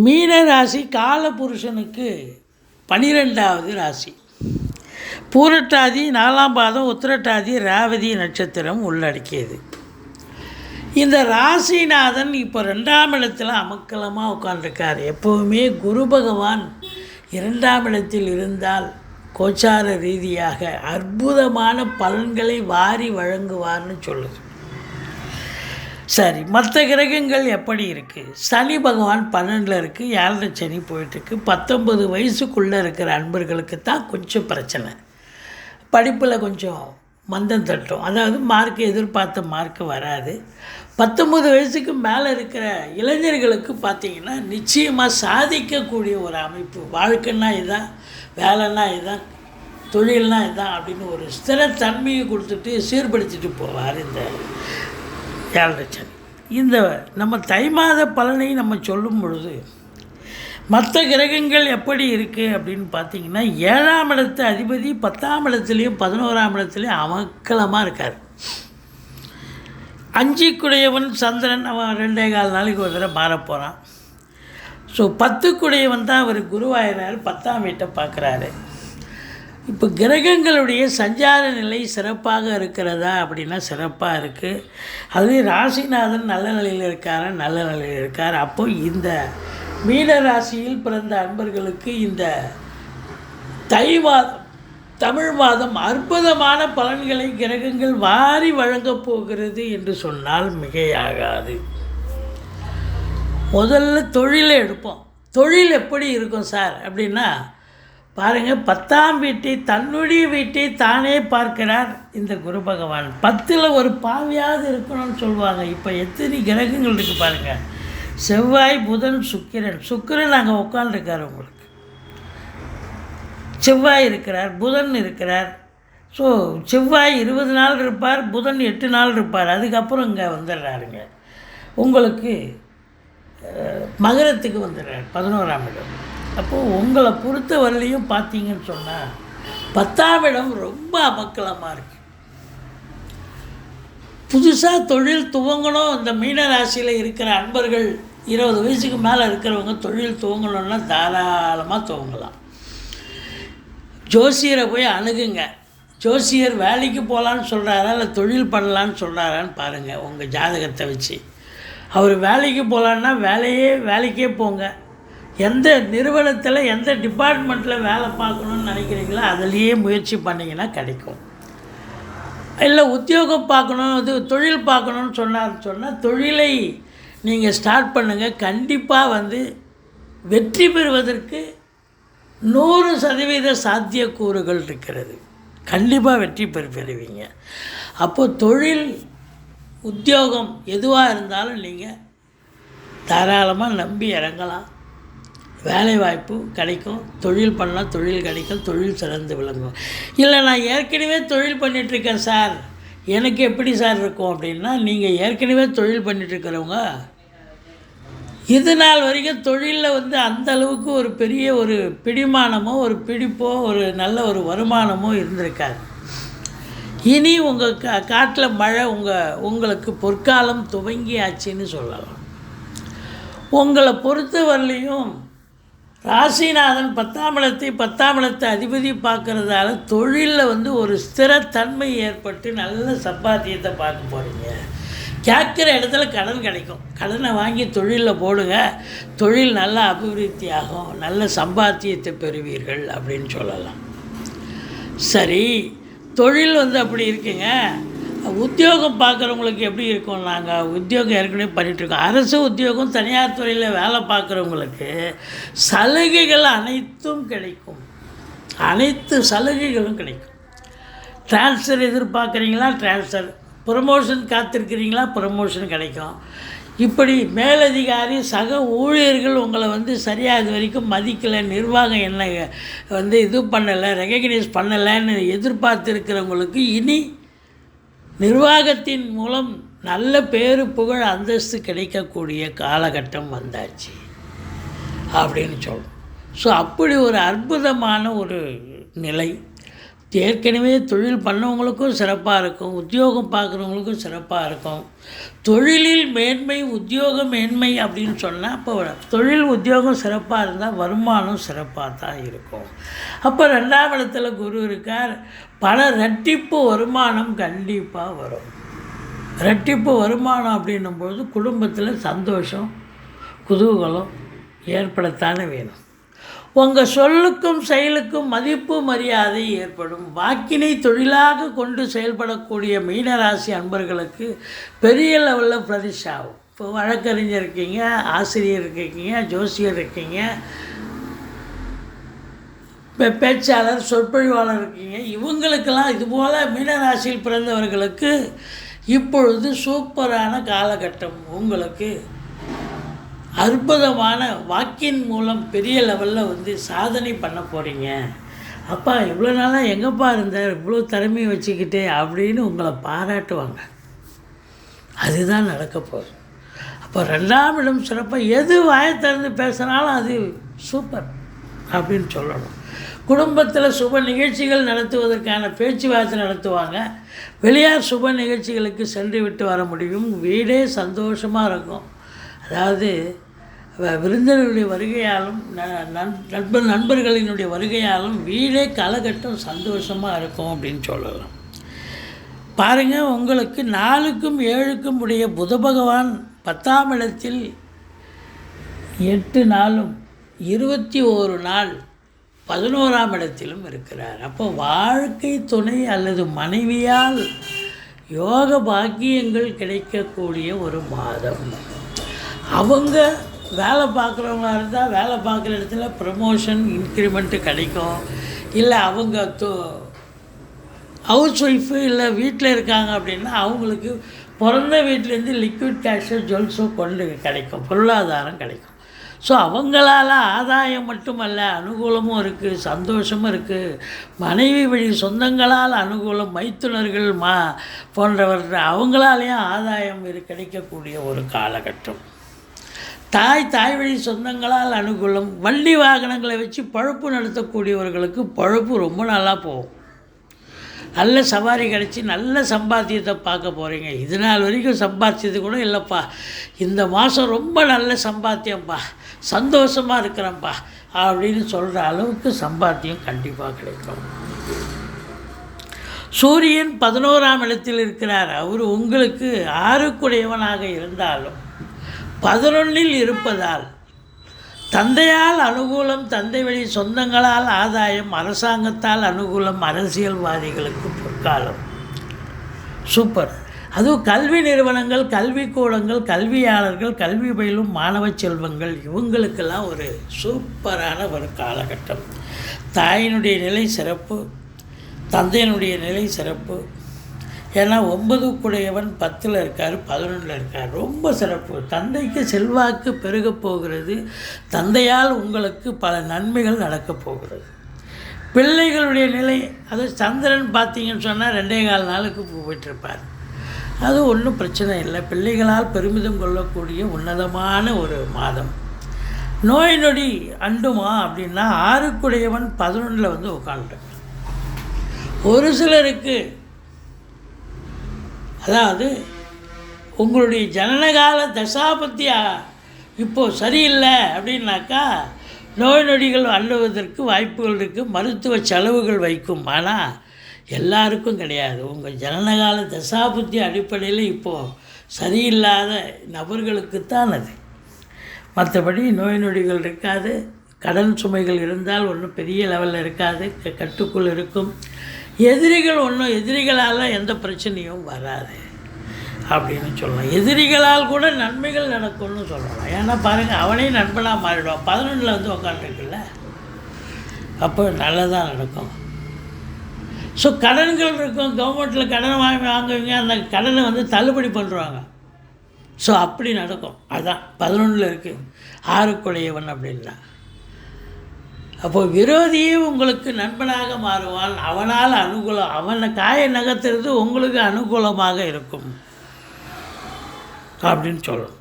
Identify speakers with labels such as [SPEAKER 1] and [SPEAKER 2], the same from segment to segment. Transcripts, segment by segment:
[SPEAKER 1] மீன ராசி காலபுருஷனுக்கு 12வது ராசி. பூரட்டாதி 4ஆம் பாதம், உத்திரட்டாதி, ரேவதி நட்சத்திரம் உள்ளடக்கியது. இந்த ராசிநாதன் இப்போ 2ஆம் இடத்துல அமக்கலமாக உட்காந்துருக்கார். எப்போவுமே குரு பகவான் 2ஆம் இடத்தில் இருந்தால் கோச்சார ரீதியாக அற்புதமான பலன்களை வாரி வழங்குவார்னு சொல்லுது. சரி, மற்ற கிரகங்கள் எப்படி இருக்குது? சனி பகவான் 12ல் இருக்குது, 7 சனி போயிட்டுருக்கு. 19 வயசுக்குள்ளே இருக்கிற அன்பர்களுக்கு தான் கொஞ்சம் பிரச்சனை. படிப்பில் கொஞ்சம் மந்தம் தட்டும், அதாவது மார்க் எதிர்பார்த்த மார்க் வராது. 19 வயசுக்கு மேலே இருக்கிற இளைஞர்களுக்கு பார்த்திங்கன்னா நிச்சயமாக சாதிக்கக்கூடிய ஒரு அமைப்பு. வாழ்க்கைன்னா இதுதான், வேலைன்னா இதுதான், தொழில்னா இதுதான் அப்படின்னு ஒரு ஸ்திரத்தன்மையை கொடுத்துட்டு சீர்படுத்திட்டு போவார் இந்த 7 சனி. இந்த நம்ம தை மாத பலனை நம்ம சொல்லும் பொழுது மற்ற கிரகங்கள் எப்படி இருக்குது அப்படின்னு பார்த்திங்கன்னா 7ஆம் இடத்து அதிபதி 10ஆம் இடத்துலையும் 11ஆம் இடத்துலையும் அமக்கலமாக இருக்கார். 5க்குடையவன் சந்திரன், அவன் 2.25 நாளைக்கு ஒரு தடவை மாறப்போகிறான். ஸோ 10க்குடையவன் தான் அவர் குருவாயினார், 10ஆம் வீட்டை பார்க்குறாரு. இப்போ கிரகங்களுடைய சஞ்சார நிலை சிறப்பாக இருக்கிறதா அப்படின்னா சிறப்பாக இருக்குது. அதுலேயும் ராசிநாதன் நல்ல நிலையில் இருக்கார், நல்ல நிலையில் இருக்கார். அப்போ இந்த மீன ராசியில் பிறந்த அன்பர்களுக்கு இந்த தை மாதம், தமிழ் மாதம் அற்புதமான பலன்களை கிரகங்கள் வாரி வழங்கப் போகிறது என்று சொன்னால் மிகையாகாது. முதல்ல தொழிலை எடுப்போம். தொழில் எப்படி இருக்கும் சார் அப்படின்னா பாருங்கள், 10ஆம் வீட்டை, தன்னுடைய வீட்டை தானே பார்க்கிறார் இந்த குரு பகவான். 10ல் ஒரு பாவியாவது இருக்கணும்னு சொல்லுவாங்க. இப்போ எத்தனை கிரகங்கள் இருக்குது பாருங்கள். செவ்வாய், புதன், சுக்கிரன் அங்கே உட்காந்துருக்கார். உங்களுக்கு செவ்வாய் இருக்கிறார், புதன் இருக்கிறார். ஸோ செவ்வாய் 20 நாள் இருப்பார், புதன் 8 நாள் இருப்பார். அதுக்கப்புறம் இங்கே வந்துடுறாருங்க. உங்களுக்கு மகரத்துக்கு வந்துடுறார், 11ஆம் இடம். அப்போது உங்களை பொறுத்த வரலையும் பார்த்தீங்கன்னு சொன்னால் 10ஆம் இடம் ரொம்ப அமக்கலமாக இருக்குது. புதுசாக தொழில் துவங்கணும், இந்த மீன ராசியில் இருக்கிற அன்பர்கள் 20 வயசுக்கு மேலே இருக்கிறவங்க தொழில் துவங்கணுன்னா தாராளமாக துவங்கலாம். ஜோசியரை போய் அணுகுங்க. ஜோசியர் வேலைக்கு போகலான்னு சொல்கிறாரா இல்லை தொழில் பண்ணலான்னு சொல்கிறாரான்னு பாருங்கள் உங்கள் ஜாதகத்தை வச்சு. அவர் வேலைக்கு போகலான்னா வேலைக்கே போங்க. எந்த நிறுவனத்தில், எந்த டிபார்ட்மெண்ட்டில் வேலை பார்க்கணுன்னு நினைக்கிறீங்களோ அதிலேயே முயற்சி பண்ணிங்கன்னா கிடைக்கும். இல்லை உத்தியோகம் பார்க்கணும், இது தொழில் பார்க்கணுன்னு சொன்னால் தொழிலை நீங்கள் ஸ்டார்ட் பண்ணுங்கள். கண்டிப்பாக வெற்றி பெறுவதற்கு 100% சாத்தியக்கூறுகள் இருக்கிறது. கண்டிப்பாக வெற்றி பெறுவீங்க. அப்போது தொழில், உத்தியோகம் எதுவாக இருந்தாலும் நீங்கள் தாராளமாக நம்பி இறங்கலாம். வேலை வாய்ப்பு கிடைக்கும், தொழில் பண்ணால் தொழில் கிடைக்கும், தொழில் சிறந்து விளங்கும். இல்லை நான் ஏற்கனவே தொழில் பண்ணிகிட்ருக்கேன் சார், எனக்கு எப்படி சார் இருக்கும் அப்படின்னா, நீங்கள் ஏற்கனவே தொழில் பண்ணிகிட்ருக்கிறவங்க இது நாள் வரைக்கும் தொழிலில் அந்த அளவுக்கு ஒரு பெரிய ஒரு பிடிமானமோ, ஒரு பிடிப்போ, ஒரு நல்ல ஒரு வருமானமோ இருந்திருக்காது. இனி உங்கள் காட்டில் மழை உங்களுக்கு பொற்காலம் துவங்கியாச்சுன்னு சொல்லலாம். உங்களை பொறுத்த வரலையும் ராசிநாதன் 10ஆம் இடத்தை அதிபதி பார்க்குறதால தொழிலில் ஒரு ஸ்திரத்தன்மை ஏற்பட்டு நல்ல சம்பாத்தியத்தை பார்க்க போகிறீங்க. கேட்குற இடத்துல கடன் கிடைக்கும். கடனை வாங்கி தொழிலில் போடுங்க, தொழில் நல்லா அபிவிருத்தி ஆகும், நல்ல சம்பாத்தியத்தை பெறுவீர்கள் அப்படின்னு சொல்லலாம். சரி, தொழில் அப்படி இருக்குங்க. உத்தியோகம் பார்க்குறவங்களுக்கு எப்படி இருக்கும்? நாங்கள் உத்தியோகம் ஏற்கனவே பண்ணிகிட்ருக்கோம். அரசு உத்தியோகம், தனியார் துறையில் வேலை பார்க்குறவங்களுக்கு சலுகைகள் அனைத்தும் கிடைக்கும். அனைத்து சலுகைகளும் கிடைக்கும். ட்ரான்ஸ்ஃபர் எதிர்பார்க்குறீங்களா? ட்ரான்ஸ்ஃபர். ப்ரமோஷன் காத்திருக்கிறீங்களா? ப்ரமோஷன் கிடைக்கும். இப்படி மேலதிகாரி, சக ஊழியர்கள் உங்களை சரியாக இது வரைக்கும் மதிக்கலை, நிர்வாகம் என்ன இது பண்ணலை, ரெகக்னைஸ் பண்ணலைன்னு எதிர்பார்த்துருக்கிறவங்களுக்கு இனி நிர்வாகத்தின் மூலம் நல்ல பேரு, புகழ், அந்தஸ்து கிடைக்கக்கூடிய காலகட்டம் வந்தாச்சு அப்படின்னு சொல்கிறோம். ஸோ அப்படி ஒரு அற்புதமான ஒரு நிலை. ஏற்கனவே தொழில் பண்ணவங்களுக்கும் சிறப்பாக இருக்கும், உத்தியோகம் பார்க்குறவங்களுக்கும் சிறப்பாக இருக்கும். தொழிலில் மேன்மை, உத்தியோக மேன்மை அப்படின்னு சொன்னால், அப்போ தொழில் உத்தியோகம் சிறப்பாக இருந்தால் வருமானம் சிறப்பாக தான் இருக்கும். அப்போ 2ஆம் இடத்துல குரு இருக்கார். பல ரெட்டிப்பு வருமானம் கண்டிப்பாக வரும். ரெட்டிப்பு வருமானம் அப்படின்னும்போது குடும்பத்தில் சந்தோஷம், குதூகலம் ஏற்படத்தானே வேணும். உங்கள் சொல்லுக்கும் செயலுக்கும் மதிப்பு மரியாதை ஏற்படும். வாக்கினை தொழிலாக கொண்டு செயல்படக்கூடிய மீனராசி அன்பர்களுக்கு பெரிய லெவலில் ஃப்ளரிஷ் ஆகும். இப்போ வழக்கறிஞர் இருக்கீங்க, ஆசிரியர் இருக்கீங்க, ஜோசியர் இருக்கீங்க, பேச்சாளர், சொற்பொழிவாளர் இருக்கீங்க. இவங்களுக்கெல்லாம் இதுபோல் மீனராசியில் பிறந்தவர்களுக்கு இப்பொழுது சூப்பரான காலகட்டம். உங்களுக்கு அற்புதமான வாக்கின் மூலம் பெரிய லெவலில் சாதனை பண்ண போகிறீங்க. அப்பா இவ்வளோ நாளாக எங்கேப்பா இருந்தார், இவ்வளோ திறமையை வச்சுக்கிட்டே அப்படின்னு உங்களை பாராட்டுவாங்க. அதுதான் நடக்க போகுது. அப்போ 2ஆம் இடம் சிறப்பாக எது வாயை திறந்து பேசினாலும் அது சூப்பர் அப்படின்னு சொல்லணும். குடும்பத்தில் சுப நிகழ்ச்சிகள் நடத்துவதற்கான பேச்சுவார்த்தை நடத்துவாங்க. வெளியார் சுப நிகழ்ச்சிகளுக்கு சென்று விட்டு வர முடியும். வீடே சந்தோஷமாக இருக்கும். அதாவது விருந்தினருடைய வருகையாலும் நண்பர்களினுடைய வருகையாலும் வீடே காலகட்டம் சந்தோஷமாக இருக்கும் அப்படின்னு சொல்லலாம். பாருங்கள், உங்களுக்கு 4க்கும் 7க்கும் உடைய புத பகவான் 10ஆம் இடத்தில் 8 நாளும் 21 நாள் 11ஆம் இடத்திலும் இருக்கிறார். அப்போ வாழ்க்கை துணை அல்லது மனைவியால் யோக பாக்கியங்கள் கிடைக்கக்கூடிய ஒரு மாதம். அவங்க வேலை பார்க்குறவங்களா இருந்தால் வேலை பார்க்குற இடத்துல ப்ரமோஷன், இன்க்ரிமெண்ட்டு கிடைக்கும். இல்லை அவங்க ஹவுஸ் ஒய்ஃபு இல்லை வீட்டில் இருக்காங்க அப்படின்னா அவங்களுக்கு பிறந்த வீட்டிலேருந்து லிக்விட் கேஷோ ஜுவல்ஸோ கொண்டு கிடைக்கும், பொருளாதாரம் கிடைக்கும். ஸோ அவங்களால ஆதாயம் மட்டுமல்ல, அனுகூலமும் இருக்குது, சந்தோஷமும் இருக்குது. மனைவி வழி சொந்தங்களால் அனுகூலம், மைத்துனர்கள் போன்றவர்கள் அவங்களாலேயும் ஆதாயம் கிடைக்கக்கூடிய ஒரு காலகட்டம். தாய் வழி சொந்தங்களால் அனுகூலம். வண்டி வாகனங்களை வச்சு பழப்பு நடத்தக்கூடியவர்களுக்கு பழப்பு ரொம்ப நல்லா போகும். நல்ல சவாரி கிடச்சி நல்ல சம்பாத்தியத்தை பார்க்க போகிறீங்க. இது நாள் வரைக்கும் சம்பாதிச்சது கூட இல்லைப்பா, இந்த மாதம் ரொம்ப நல்ல சம்பாத்தியம்ப்பா, சந்தோஷமாக இருக்கிறேன்ப்பா அப்படின்னு சொல்கிற அளவுக்கு சம்பாத்தியம் கண்டிப்பாக கிடைக்கும். சூரியன் 11ஆம் இடத்தில் இருக்கிறார். அவர் உங்களுக்கு 6க்குடையவனாக இருந்தாலும் 11இல் இருப்பதால் தந்தையால் அனுகூலம், தந்தை வழி சொந்தங்களால் ஆதாயம், அரசாங்கத்தால் அனுகூலம், அரசியல்வாதிகளுக்கு பொற்காலம். சூப்பர். அதுவும் கல்வி நிறுவனங்கள், கல்விக்கூடங்கள், கல்வியாளர்கள், கல்வி பயிலும் மாணவ செல்வங்கள் இவங்களுக்கெல்லாம் ஒரு சூப்பரான ஒரு காலகட்டம். தாயினுடைய நிலை சிறப்பு, தந்தையினுடைய நிலை சிறப்பு. ஏன்னா 9க்குடையவன் 10ல் இருக்கார், 11ல் இருக்கார். ரொம்ப சிறப்பு. தந்தைக்கு செல்வாக்கு பெருக போகிறது. தந்தையால் உங்களுக்கு பல நன்மைகள் நடக்கப் போகிறது. பிள்ளைகளுடைய நிலை, அது சந்திரன் பார்த்தீங்கன்னு சொன்னால் 2.25 நாளுக்கு போயிட்டுருப்பார். அது ஒன்றும் பிரச்சனை இல்லை. பிள்ளைகளால் பெருமிதம் கொள்ளக்கூடிய உன்னதமான ஒரு மாதம். நோய் நொடி அண்டுமா அப்படின்னா 6க்குடையவன் 11ல் உட்காந்துட்டார். ஒரு சிலருக்கு அதாவது உங்களுடைய ஜனனகால தசாபத்தி இப்போது சரியில்லை அப்படின்னாக்கா நோய் நொடிகள் அள்ளுவதற்கு வாய்ப்புகள் இருக்குது, மருத்துவ செலவுகள் வைக்கும். ஆனால் எல்லாருக்கும் கிடையாது. உங்கள் ஜனனகால தசாபுத்தி அடிப்படையில் இப்போது சரியில்லாத நபர்களுக்குத்தான் அது. மற்றபடி நோய் நொடிகள் இருக்காது. கடன் சுமைகள் இருந்தால் ஒன்றும் பெரிய லெவலில் இருக்காது, கட்டுக்குள் இருக்கும். எதிரிகளால் எந்த பிரச்சனையும் வராது அப்படின்னு சொல்லலாம். எதிரிகளால் கூட நன்மைகள் நடக்கும்னு சொல்லலாம். ஏன்னா பாருங்கள், அவனே நண்பனாக மாறிடுவான். 11ல் உட்காந்துருக்குல்ல, அப்போ நல்லதாக நடக்கும். ஸோ கடன்கள் இருக்கும். கவர்மெண்ட்டில் கடன் வாங்குவீங்க, அந்த கடனை தள்ளுபடி பண்ணுறாங்க. ஸோ அப்படி நடக்கும். அதுதான் 11ல் இருக்குது 6க்குடையவன் அப்படின்னா. அப்போது விரோதியே உங்களுக்கு நண்பனாக மாறுவான். அவனால் அனுகூலம், அவனை காய நகர்த்துறது உங்களுக்கு அனுகூலமாக இருக்கும் அப்படின்னு சொல்லணும்.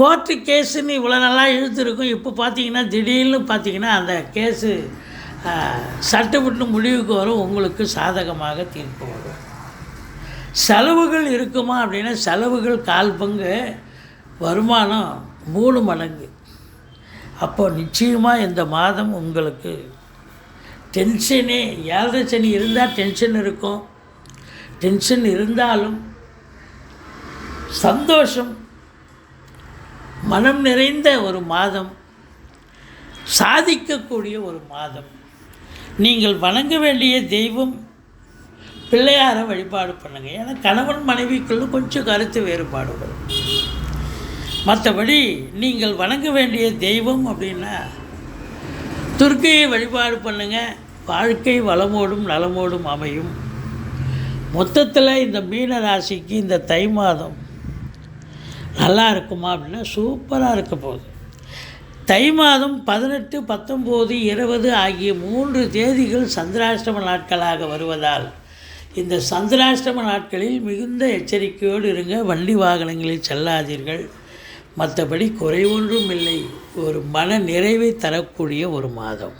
[SPEAKER 1] கோர்ட்டு கேஸுன்னு இவ்வளோ நல்லா இழுத்துருக்கும். இப்போ பார்த்தீங்கன்னா திடீர்னு பார்த்தீங்கன்னா அந்த கேஸு சட்டப்பட்டு முடிவுக்கு வரும், உங்களுக்கு சாதகமாக தீர்ப்பு வரும். செலவுகள் இருக்குமா அப்படின்னா செலவுகள் 1/4 பங்கு, வருமானம் 3 மடங்கு. அப்போ நிச்சயமாக இந்த மாதம் உங்களுக்கு டென்ஷனே, 7 சனி இருந்தால் டென்ஷன் இருக்கும். டென்ஷன் இருந்தாலும் சந்தோஷம், மனம் நிறைந்த ஒரு மாதம், சாதிக்கக்கூடிய ஒரு மாதம். நீங்கள் வணங்க வேண்டிய தெய்வம் பிள்ளையாரை வழிபாடு பண்ணுங்கள். ஏன்னா கணவன் மனைவிக்குள்ள கொஞ்சம் கருத்து வேறுபாடு வரும். மற்றபடி நீங்கள் வணங்க வேண்டிய தெய்வம் அப்படின்னா துர்க்கையை வழிபாடு பண்ணுங்கள். வாழ்க்கை வளமோடும் நலமோடும் அமையும். மொத்தத்தில் இந்த மீன ராசிக்கு இந்த தை மாதம் நல்லா இருக்குமா அப்படின்னா சூப்பராக இருக்க போகுது. தை மாதம் 18, 19, 20 ஆகிய 3 தேதிகள் சந்திராஷ்டம நாட்களாக வருவதால் இந்த சந்திராஷ்டம நாட்களில் மிகுந்த எச்சரிக்கையோடு இருங்க. வண்டி வாகனங்களில் செல்லாதீர்கள். மற்றபடி குறை ஒன்றும் இல்லை. ஒரு மன நிறைவை தரக்கூடிய ஒரு மாதம்.